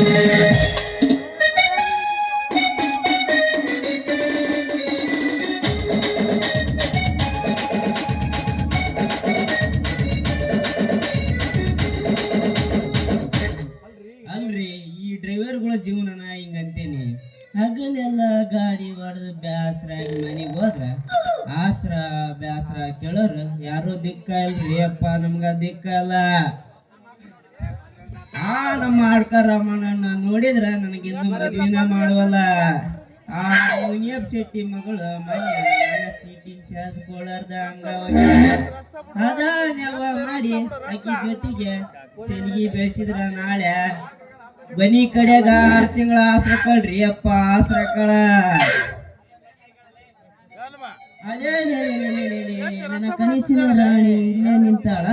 ಅಲ್ರಿ ಈ ಡ್ರೈವರ್ಗಳ ಜೀವನನ ಹಿಂಗಂತೀನಿ. ಹಗಲೆಲ್ಲ ಗಾಡಿ ಹೊಡೆದು ಬ್ಯಾಸ್ರಾಗಿ ಮನೆಗೆ ಹೋದ್ರ ಆಸ್ರ ಬ್ಯಾಸ್ರ ಕೇಳೋರು ಯಾರು ದಿಕ್ಕ ಇಲ್ರಿ ಅಪ್ಪ, ನಮ್ಗ ದಿಕ್ಕ ಇಲ್ಲ. ನಮ್ಮ ಆಡ್ಕ ರಮಣನ್ನ ನೋಡಿದ್ರ ನನಗಿನ್ನು ಮದುವಿನ ಮಾಡುವಲ್ಲ. ಆ ಮುನಿಯಪ್ಪ ಶೆಟ್ಟಿ ಮಗಳು ಮನೆ ಸೀಟಿಂಗ್ ಚಾರ್ಜ್ ಕೊಡಾರ್ದ ಅದ ನೆವ ಮಾಡಿ ಅಕ್ಕಿ ಜೊತೆಗೆ ಸೆಲಿಗಿ ಬೆಳೆಸಿದ್ರ ನಾಳೆ ಬನಿ ಕಡೆಗ 6 ತಿಂಗಳ ಆಸ್ರ ಕಳ್ರಿ ಅಪ್ಪ, ಆಸ್ರ ಕಳ. ನನ್ನ ಕನಸಿನ ರಾಣಿ ಇಲ್ಲೇ ನಿಂತಾಳ.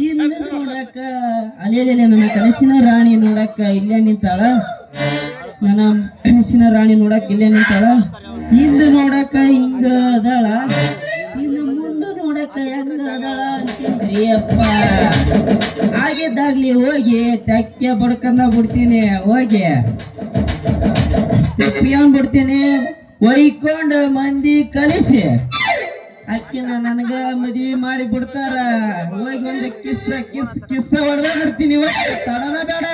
ಇಂದು ನೋಡಕ್ಕ ನನ್ನ ಕನಸಿನ ರಾಣಿ ನೋಡಕ್ಕ ಇಲ್ಲೇ ನಿಂತಾಳ. ನನ್ನ ಕನಸಿನ ರಾಣಿ ನೋಡಕ್ ಇಲ್ಲೇ ನಿಂತಾಳ. ಇಂದು ನೋಡಕ್ಕ ಹಿಂಗ ಅದಾಳ, ಇನ್ನು ಮುಂದೆ ನೋಡಕ್ಕ ಹೆಂಗ ಅದಾಳ ಅಂತೀನ್ರಿ ಅಪ್ಪ. ಆಗಿದ್ದಾಗ್ಲಿ ಹೋಗಿ ತೆಕ್ಕೆ ಬಡ್ಕಂದ ಬಿಡ್ತೀನಿ, ಹೋಗಿ ತೆಪ್ಪಿಯನ್ ಬಿಡ್ತೀನಿ. ಒಯ್ಕೊಂಡ್ ಮಂದಿ ಕಲಿಸಿ ಅಕ್ಕಿನ ನನಗ ಮದ್ವಿ ಮಾಡಿ ಬಿಡ್ತಾರ. ಹೋಗಿ ಒಂದು ಕಿಸ್ಸ ಹೊಡೆದ ಬಿಡ್ತೀನಿ. ತಡನ ಬೇಡ.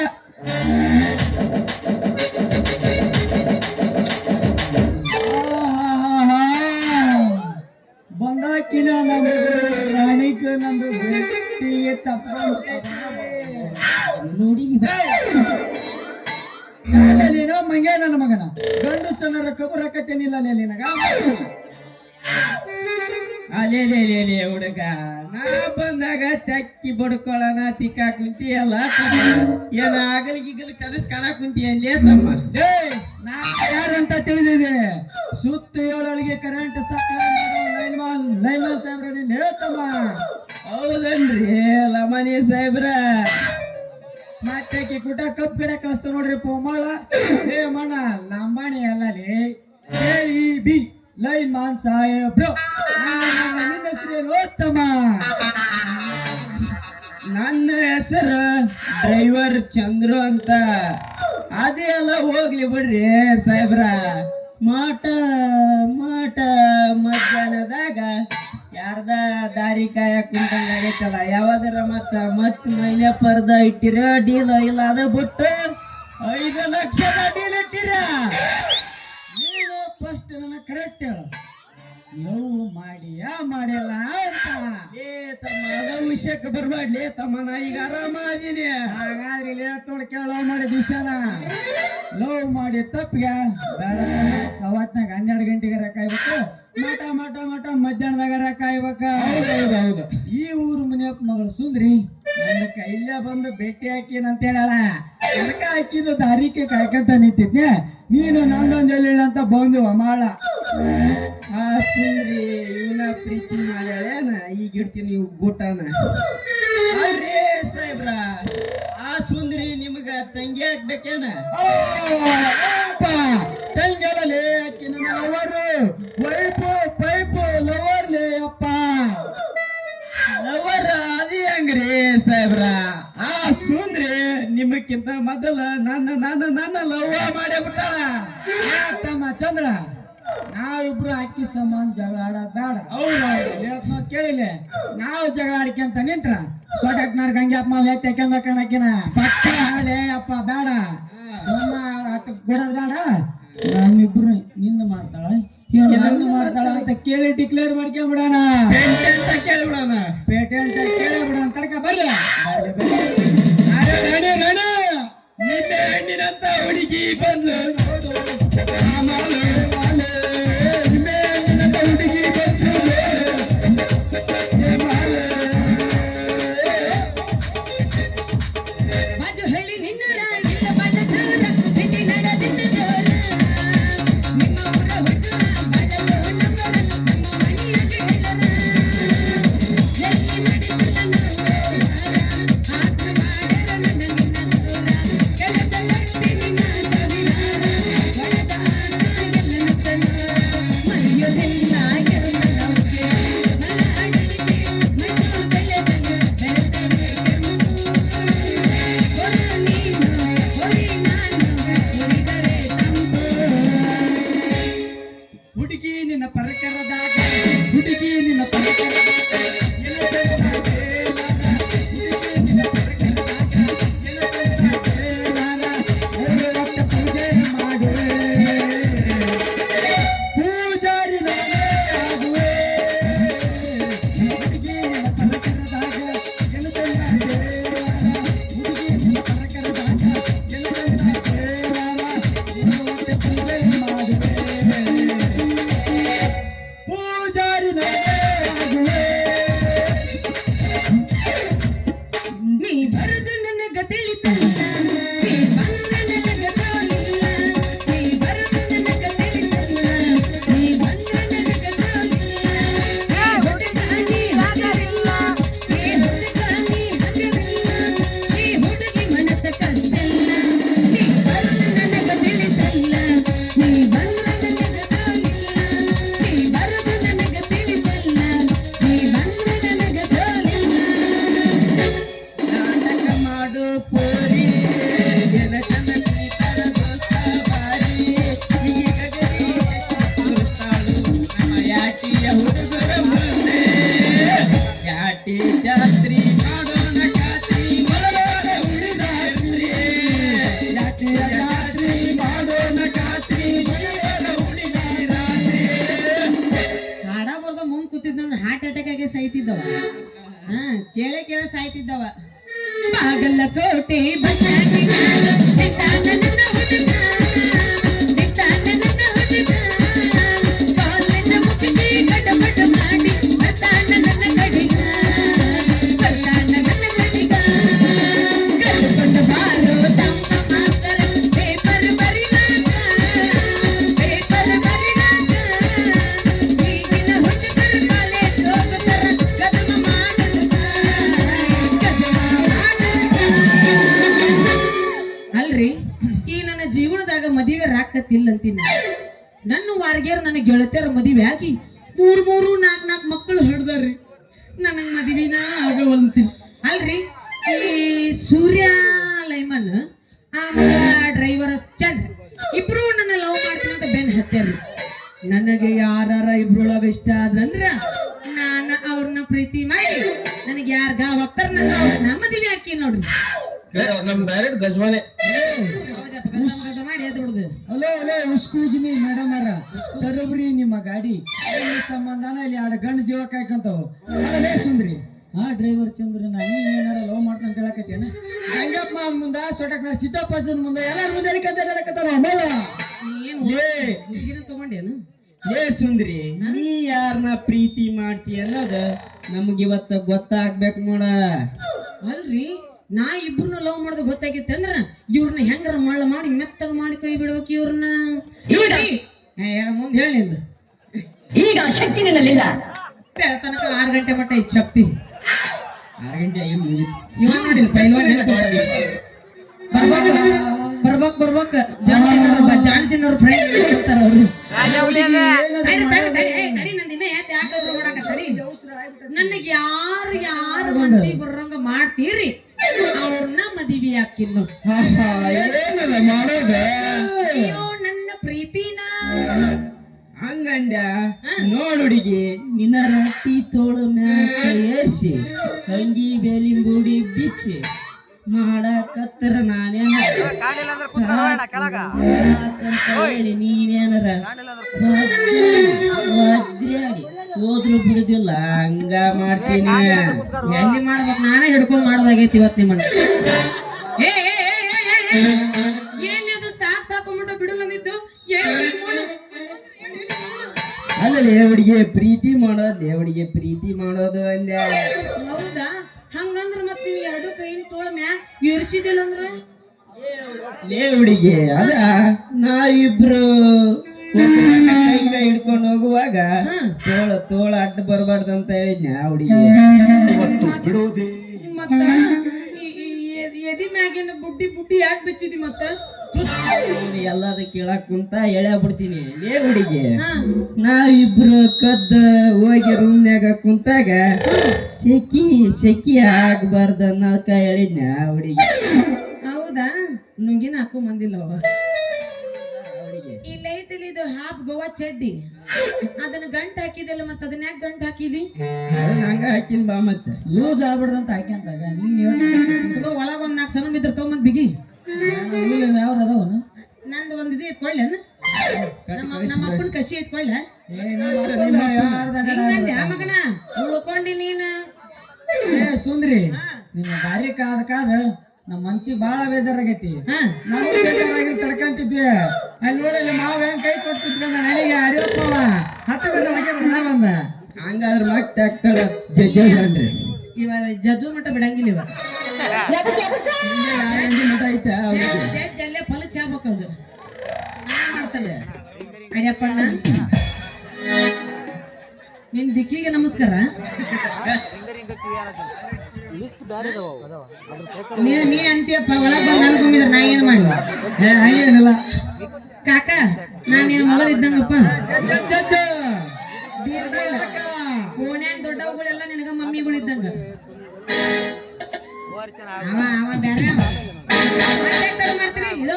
ಬಂದಾಕಿನ ನಮ್ದು ರಾಣಿಕ ನಮ್ದು ಭಕ್ತಿಗೆ ತಪ್ಪ ನೋಡಿ. ನೀನು ಮಂಗೆ ನನ್ನ ಮಗನ ಗಂಡು ಸಣ್ಣರ ಕಬರ್ ಹಾಕತ್ತೇನಿಲ್ಲ ನಿನಗ. ಅಲೇ ಹುಡುಗ, ನಾ ಬಂದಾಗ ತಕ್ಕಿ ಬಡ್ಕೊಳ್ಳೋಣ ತಿಕ್ಕ ಕುಂತಿಯಲ್ಲ, ಏನ ಆಗಲಿಗೀಗಲಿ ಕನಸು ಕಾಣ ಕುಂತಿಯಲ್ಲೇ ತಮ್ಮ. ನಾ ಯಾರಂತ ತಿಳಿದಿದೆ, ಸುತ್ತ 7 ಕರೆಂಟ್ ಸಪ್ಲೈ ಲೈನ್ ಸಾಹೇಬ್ರದಿಂದ ಹೇಳ್ತಮ್ಮ. ಹೌದನ್ರಿ ಲಮನಿ ಸಾಹೇಬ್ರ. ಮತ್ತೆ ಕುಟ ಕಪ್ ಗಿಡ ಕಳಿಸ್ತ ನೋಡ್ರಿ ಪೋಮಾಳ. ಏ ಮಣ ಲಂಬಾಣಿ ಅಲ್ಲಲ್ಲಿ ಬಿ ಲೈನ್ ಮಾನ್ ಸಾಹೇಬ್ರು. ನಿನ್ನ ಹೆಸರೇನು ಓದ್ತಮ್ಮ? ನನ್ನ ಹೆಸರು ಡ್ರೈವರ್ ಚಂದ್ರು ಅಂತ. ಅದೇ ಎಲ್ಲ ಹೋಗ್ಲಿ ಬಿಡ್ರಿ ಸಾಹೇಬ್ರ. ಮಾಟ ಮಧ್ಯಾಹ್ನದಾಗ ಯಾರ್ದ ದಾರಿ ಕಾಯ ಕುಂತಂಗ ಆಗೈತಲ್ಲ, ಯಾವಾದ್ರ ಮತ್ತ ಮೈನೆ ಪರ್ದ ಇಟ್ಟಿರ ಡೀಲ್ ಇಲ್ಲ ಅದ ಬಿಟ್ಟು 5 ಲಕ್ಷದ ಡೀಲ್ ಇಟ್ಟಿರ. ನೀನು ಫಸ್ಟ್ ನನ್ನ ಕರೆಕ್ಟ್ ಹೇಳು, ಲವ್ ಮಾಡಿಲ್ಲ ಅಂತ. ತಮ್ಮ ಅದ ವಿಷಯಕ್ಕೆ ಬರ್ಬಾಡ್ಲಿ ತಮ್ಮ, ನಾ ಈಗ ಆರಾಮಾದೀನಿ. ಹಾಗಾದ್ರೆ ಕೇಳೋ ಮಾಡಿದ ವಿಷಯನ ಲವ್ ಮಾಡಿ ತಪ್ಪಿಗೆ ಬೇಡ. ಅವತ್ನಾಗ 12 ಗಂಟೆಗಾರ ಕಾಯ್ಬೇಕು, ಮಠ ಮಧ್ಯಾಹ್ನದಾಗಾರ ಕಾಯ್ಬೇಕ. ಹೌದು. ಈ ಊರು ಮುನಿಯಪ್ಪ ಮಗಳು ಸುಂದ್ರಿ ನನ್ನ ಇಲ್ಲೇ ಬಂದು ಭೇಟಿ ಹಾಕಿನಂತ ಹೇಳಲ್ಲ. ಅದಕ್ಕೆ ಹಾಕಿದ್ದು ದಾರಿಕೆ ಕಾಯ್ಕಂತ ನಿಂತಿದ್ನೆ. ನೀನು ನಂದೊಂದು ಹೇಳಿಲ್ಲ ಅಂತ ಬಂದು ಮಾಡ. ಆ ಸುಂದ್ರಿ ಇವನ ಪ್ರೀತಿ ಮಾಡ್ಯಾಳೇನ, ಈಗ ಇಡ್ತೀನಿ ಗೂಟನ. ಅಲ್ರಿ ಸಾಹೇಬ್ರ, ಆ ಸುಂದ್ರಿ ನಿಮ್ಗ ತಂಗಿ ಹಾಕ್ಬೇಕೇನ? ತಂಗಲೇ ಅಕ್ಕಿ ನನ್ನ ಲವರು, ಪೈಪು ಲವರ್ಲೇ ಅಪ್ಪ. ಲವರ ಅದೇ ಹಂಗ್ರಿ ಸಾಹೇಬ್ರ. ಆ ಸುಂದ್ರಿ ನಿಮಕ್ಕಿಂತ ಮೊದಲ ನನ್ನ ಲವ್ ಮಾಡೇ ಬಿಟ್ಟಾಳ. ತಮ್ಮ ಚಂದ್ರ, ನಾವಿಬ್ರು ಅಕ್ಕಿ ಸಂಬಂಧ ಜಗಳ ಆಡೋದ್ ಬೇಡ. ಹೌದು ಕೇಳಿಲ್ಲ. ನಾವು ಜಗಳ ಆಡ್ಕೊಂತ ನಿಂತ್ರ ಸೊಟಕ್ನಾರ್ ಗಂಗಪ್ಪ ಮಾವ ತೆಕ್ಕಂದಕ್ಕನಕಿನ ಪಕ್ಕ ಆಡೇ ಅಪ್ಪ ಬೇಡ. ಸುಮ್ಮ ಕೊಡೋದ್ ಬೇಡ. ನಮ್ಮಿಬ್ರು ನಿಂದ ಮಾಡ್ತಾಳ ಹೆಂಗ ಮಾಡ್ತಾಳ ಅಂತ ಕೇಳಿ ಡಿಕ್ಲೇರ್ ಮಾಡ್ಕೊಂಡ್ಬಿಡೋಣ. ಪೇಟೆಂಟ್ ಕೇಳಿ ಬಿಡೋಣ. ತಡ್ಕ ಬರ್ಲಿ. ಹೆಣ್ಣಿನಂತ ಹುಡುಗಿ ಬಂದು ತಿಳಿತಲ್ಲ ನೀ ಬಂದ್ರ ನನಗ ಸೋಲಿಲ್ಲ ನೀ ಬರುದು ನನಗ ತಿಳಿತಲ್ಲ ನೀ ಬಂದ್ರ ನನಗ ಸೋಲಿಲ್ಲ ಏ ಹುಡುಗ ನೀ ಹಗರಿಲ್ಲ ಏ ಹುಡುಗ ನೀ ಹಗರಿಲ್ಲ ಈ ಹುಡುಗಿ ಮನಸ ಕದ್ದಿಲ್ಲ ನೀ ಬರುದು ನನಗ ತಿಳಿತಲ್ಲ ನೀ ಬಂದ್ರ ನನಗ ಸೋಲಿಲ್ಲ ನೀ ಬರುದು ನನಗ ತಿಳಿತಲ್ಲ ನೀ ಬಂದ್ರ ನನಗ ಸೋಲಿಲ್ಲ ನಾಟಕ ಮಾಡು ಪೋರಿ ಜನತನ ಕುಣಿತಾಳ ದೋಸ್ತ ಬಾರಿ ಈಗ ಗಗರಿ ಕೂರ್ತಾಳು ನಮ್ಮ ಯಾಟಿಯ ಹುಡುಗರ ಮುಂದೆ ಯಾಟಿ ಜಾತ್ರಿ ಮಾಡೋಣ ಖಾತ್ರಿ ಬರೋಣ ಉಳಿದಾತ್ರಿ ಯಾಟಿಯ ಜಾತ್ರಿ ಮಾಡೋಣ ಖಾತ್ರಿ ಬರೋಣ ಉಳಿದಾತ್ರಿ ಹಾಡ ಬರ್ದ ಮುಂದ್ ಕೂತಿದ್ದ ಹಾರ್ಟ್ ಅಟ್ಯಾಕ್ ಆಗಿ ಸಾಯ್ತಿದ್ದವ ಕೇಳ ಸಾಯ್ತಿದ್ದವ ಬಾಗಲಕೋಟೆ ಬಸ್ಸಾಗಿ ನಾನು ಬಿಟ್ಟಾನ ನನ್ನ ಹುಡುಗ ಬಿಟ್ಟಾನ ನನ್ನ ಹುಡುಗ ಕಾಲಿನ ಮುಗಿಸಿ ಕಟಪಟ ಮಾಡಿ ಬರ್ತಾನ ನನ್ನ ಕಡಿಗ ಬರ್ತಾನ ನನ್ನ ಕಡಿಗ ಕರ್ಕೊಂಡು ಬಾರೋ ತಮ್ಮ ಮಾಸ್ತರ ಪೇಪರ್ ಬರಿಲಾಕ ಈಗಿನ ಹುಡುಗರ ಕಾಲೇಜ್ ಹೋಗ್ತಾರ ಕದಮ ಮಾಡಲ್ಕ ಅಲ್ರಿ ಈ ನನ್ನ ಜೀವನದಾಗ ಮದುವೆ ರಾಕತ್ತಿಲ್ಲ ಅಂತೀನಿ ನನ್ನ ವಾರ್ಗ್ಯಾರ ನನ್ನ ಗೆಳತಿಯರ ಮದುವೆ ಆಗಿ ಮೂರು ನಾಲ್ಕು ಮಕ್ಕಳು ಹಿಡ್ದಾರ್ರಿ ನನಗ್ ಮದುವಿನ ಆಗವಂತೀನಿ ಅಲ್ರಿ ಈ ಸೂರ್ಯ ಲೈಮನ್ ಆಮೇಲೆ ಡ್ರೈವರ್ ಚಂದ್ರ ಇಬ್ರು ನನ್ನ ಲವ್ ಮಾಡ್ತೀನಿ ಅಂತ ಬೆನ್ ಹತ್ಯಾರ್ರಿ ನನಗೆ ಯಾರ ಇಬ್ರೊಳಗ ಇಷ್ಟ ಆದ್ರಂದ್ರ ನಾನು ಅವ್ರನ್ನ ಪ್ರೀತಿ ಮಾಡಿ ನನಗೆ ಯಾರ್ಗ ಹೋಗ್ತಾರ ನನ್ನ ಮದುವೆ ಹಾಕಿ ನೋಡ್ರಿ ನಮ್ ಡೈರೆಕ್ಟ್ ಗಜವಾನೆ ಮಾಡಿ ಎದ್ದು ಬಿಡುದು ಹಲೋ ಎಕ್ಸ್ಕ್ಯೂಸ್ ಮೀ ಮೇಡಮ್ ಅರ ತರಬ್ರಿ ನಿಮ್ಮ ಗಾಡಿ ಈ ಸಂಬಂಧನ ಇಲ್ಲಿ ಎರಡು ಗಂಡು ಜೀವ ಕಾಯ್ಕಂತಾವ ಅಲ್ಲೇ ಸುಂದ್ರಿ ಡ್ರೈವರ್ ಚಂದ್ರ ಏನಾರ ಲವ್ ಮಾಡ್ತಾನ ಕೇಳಕತ್ತೇನ ಗಂಗಪ್ಪ ಮುಂದ ಸೊಟಕ್ ಸಿದ್ದಪ್ಪನ ಮುಂದೆ ಎಲ್ಲಾರ ಮುಂದೆ ಹೇಳಕತ್ತಾರ ಏನು ಹುಡುಗಿನ ತಗೊಂಡೇನು ಏ ಸುಂದ್ರಿ ನೀ ಯಾರನ್ನ ಪ್ರೀತಿ ಮಾಡ್ತಿ ಅನ್ನೋದು ನಮ್ಗೆ ಇವತ್ತ ಗೊತ್ತಾಗ್ಬೇಕು ನೋಡ ಅಲ್ರಿ ನಾ ಇಬ್ರನ್ನ ಲವ್ ಮಾಡೋದು ಗೊತ್ತಾಗಿತ್ತೆ ಅಂದ್ರ ಇವ್ರನ್ನ ಹೆಂಗಾರ ಮಳ್ಳ ಮಾಡಿ ಮೆತ್ತಗ ಮಾಡಿ ಕೈ ಬಿಡ್ಬೇಕು ಇವ್ರನ್ನ ಮುಂದೆ ಹೇಳಿಂದ ಈಗ ಶಕ್ತಿ ನಿನ್ನಲ್ಲಿಲ್ಲ ತನಕ 6 ಗಂಟೆ ಮಟ್ಟ ಐತ್ ಶಕ್ತಿ 6 ಗಂಟೆ ಆಗಿ ಮುಗೀತು. ಇವಾಗ ನೋಡಿಲ್ಲ ಪೈಲ್ವಾನ್ ಬರ್ಬೇಕ್ ಜಾನ್ಸಿನವ್ರ ಫ್ರೆಂಡ್ ಇರ್ತಾರ ಅವರು ನನಗೆ ಯಾರು ಮನ್ಸಿಗೆ ಬರಂಗ ಮಾಡ್ತೀರಿ ಅವ್ರನ್ನ ಮದುವೆ ಹಾಕಿನ್ನು ಏನದ ಮಾಡೋದ ಅಯ್ಯೋ ನನ್ನ ಪ್ರೀತಿನ ಹಂಗಂಡ ನೋಡ್ ಹುಡುಗಿ ನಿನ್ನ ರೊಟ್ಟಿ ತೋಳು ಮ್ಯಾಕ ಏರ್ಸಿ ಅಂಗಿ ಬೇಲಿಂಬೂಡಿ ಬಿಚ್ಚಿ ಮಾಡಕತ್ತರ ನಾನೇನ ಹೇಳಿ ನೀನೇನರ ಒದ್ರಾಡಿ ಹೋದ್ರು ಬಿಡುದಿಲ್ಲ ಹಂಗ ಮಾಡ್ತೀನಿ ಎಲ್ಲಿ ಮಾಡ್ಬೇಕು ನಾನೇ ಹಿಡ್ಕೊಂಡ್ ಮಾಡೋದಾಗೈತಿ ಇವತ್ತು ನಿಮ್ಮನ್ನ ಏನ್ ಅದು ಸಾಕೊಂಡ್ಬಿಟ್ಟು ಬಿಡಲಂದಿದ್ದು ಅಲ್ಲಲ್ಲಿ ಹುಡುಗಿ ಪ್ರೀತಿ ಮಾಡೋದು ಅಂದೆ ಹೌದಾ ಹಂಗಂದ್ರ ಮತ್ ನೀವ್ 2 ಕೈಯಿಂದ ತೋಳ ಮ್ಯಾ ಏರ್ಸಿದಿಲ್ಲ ಅಂದ್ರ ಲೇ ಹುಡುಗಿ ಅದ ನಾವಿಬ್ರು ಕೈ ಹಿಡ್ಕೊಂಡು ಹೋಗುವಾಗ ತೋಳ ಅಡ್ಡ ಬರಬಾರ್ದು ಅಂತ ಹೇಳಿದ್ನ ಹುಡುಗಿ ಮತ್ತ ಎದಿ ಮ್ಯಾಗಿನ ಬುಡ್ಡಿ ಯಾಕೆ ಬಿಚ್ಚಿದಿ ಮತ್ತ ಎಲ್ಲದ ಕೇಳಕ್ ಕುಂತ ಎಳೆ ಬಿಡ್ತೀನಿ ಲೇ ಹುಡುಗಿ ನಾವಿಬ್ರು ಕದ್ದ ಹೋಗಿ ರೂಮ್ನ್ಯಾಗ ಕುಂತಾಗ ಸೆಕಿ ಆಗ್ಬಾರ್ದು ಅನ್ನೋದಕ್ಕ ಹೇಳಿದ್ನ ಹುಡುಗಿ ಹೌದಾ ನುಂಗಿನ ಹಾಕೋ ಮಂದಿಲ್ಲ ಇಲ್ಲ ಐತಿಲ್ಲ ಇದು ಹಾಫ್ ಗೋವಾ ಚಡ್ಡಿ ಅದನ್ನ ಗಂಟ್ ಹಾಕಿದೆಲ್ಲ ಮತ್ತ ಅದನ್ನ ಯಾಕೆ ಗಂಟ್ ಹಾಕಿದಿ ಹಂಗ ಹಾಕಿನ್ ಬಾ ಮತ್ತೆ ಯೂಸ್ ಆಗ್ಬಿಡ್ದಂತ ಹಾಕ್ಯಂತಾಗ ಒಳಗ ಒಂದ್ 4 ಸಲ ಬಿದ್ರ ತೊಗೊಂಬಂದ್ ಬಿಗಿ ಯಾವ ಅದಾವನ ನಂದು ಒಂದ್ ಇದು ಎತ್ಕೊಳ್ಳೇನ ನಮ್ಮ ಅಪ್ಪನ ಕಸಿ ಎತ್ಕೊಳ್ಳ ಮಗನ ಉಳ್ಕೊಂಡಿ ನೀನ ಸುಂದ್ರಿ ನಿನ್ನ ದಾರಿ ಕಾದ ನಮ್ಮ ಮನ್ಸಿಗೆ ಬಾಳ ಬೇಜಾರಾಗೈತಿ ನಾವು ಬೇಜಾರಾಗಿ ತಡ್ಕಂತಿದ್ವಿ ಅಲ್ಲಿ ನೋಡಿ ಮಾವ ಹೆಂಗ್ ಕೈ ಕೊಟ್ಟು ಕುತ್ಕೊಂಡ ನನಗೆ ಅಡಿಯಪ್ಪವ 10 ಗಂಟೆ ಮನೆ ಮನೆ ಬಂದ ಹಂಗಾದ್ರೆ ಮತ್ತೆ ಆಗ್ತಾಳ ಜಜ್ಜಿ ಇವಾಗ ಜಜ್ಜು ಮಟ್ಟ ಬಿಡಂಗಿಲ್ಲ ಇವ ಮೈನಪ್ಪಣ್ಣ ನಿನ್ ದಿಕ್ಕಿಗೆ ನಮಸ್ಕಾರ. ನೀ ಅಂತೀಯಪ್ಪ ಒಳಗ್ ಬಂದು ಅನ್ಕೊಂಡಿದ್ರ ನಾ ಏನ್ ಮಾಡಿ? ಹಂಗೇನಿಲ್ಲ ಕಾಕ ನಾನ್ ನಿನ್ನ ಮಗಳು ಇದ್ದಂಗಪ್ಪ. ಓಣ್ಯಾನ ದೊಡ್ಡವುಗಳೆಲ್ಲ ನಿನಗ ಮಮ್ಮಿಗಳು ಇದ್ದಂಗ. ಅವ ಬ್ಯಾರೆ ಮಾಡ್ತೀರಿ ಇದು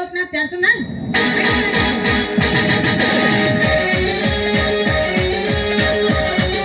ನಾ